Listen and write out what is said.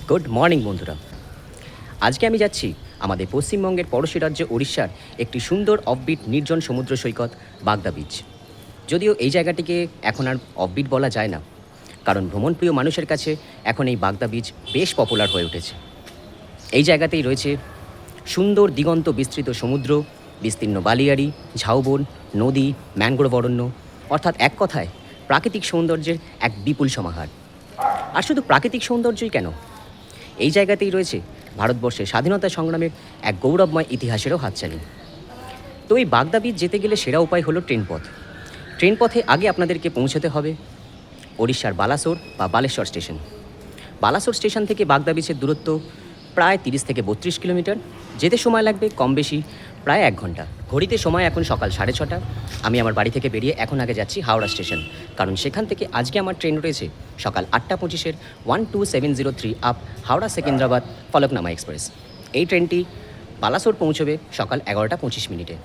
Good morning বন্ধুরা। আজকে আমি যাচ্ছি আমাদের পশ্চিমবঙ্গের পড়োশী রাজ্য উড়িষ্যার একটি সুন্দর অফবিট নির্জন সমুদ্র সৈকত বাগদা বিচ। যদিও এই জায়গাটিকে এখন আর অফবিট বলা যায় না, কারণ ভ্রমণপ্রিয় মানুষের কাছে এখন এই বাগদা বিচ বেশ পপুলার হয়ে উঠেছে। এই জায়গাতেই রয়েছে সুন্দর দিগন্ত বিস্তৃত সমুদ্র, বিস্তীর্ণ বালিয়াড়ি, ঝাউবন, নদী, ম্যানগ্রোভ অরণ্য, অর্থাৎ এক কথায় প্রাকৃতিক সৌন্দর্যের এক বিপুল সমাহার। আর শুধু প্রাকৃতিক সৌন্দর্যই কেন, এই জায়গাতেই রয়েছে ভারতবর্ষের স্বাধীনতা সংগ্রামের এক গৌরবময় ইতিহাসেরও হাতছানি। তো এই বাগদা বিচ যেতে গেলে সেরা উপায় হলো ট্রেনপথ। ট্রেনপথে আগে আপনাদেরকে পৌঁছতে হবে ওড়িশার বালাসোর বা বালেশ্বর স্টেশন। বালাসোর স্টেশন থেকে বাগদা বিচের দূরত্ব প্রায় 30 থেকে 32 কিলোমিটার। যেতে সময় লাগবে কম বেশি প্রায় 1 ঘন্টা। ঘড়িতে সময় এখন সকাল 6:30। আমি আমার বাড়ি থেকে বেরিয়ে এখন আগে যাচ্ছি হাওড়া স্টেশন, কারণ সেখান থেকে আজকে আমার ট্রেন রয়েছে সকাল 8:25-এর 12703 আপ হাওড়া সেকেন্দ্রাবাদ ফলকনামা এক্সপ্রেস। এই ট্রেনটি বালাসোর পৌঁছবে সকাল 11:25।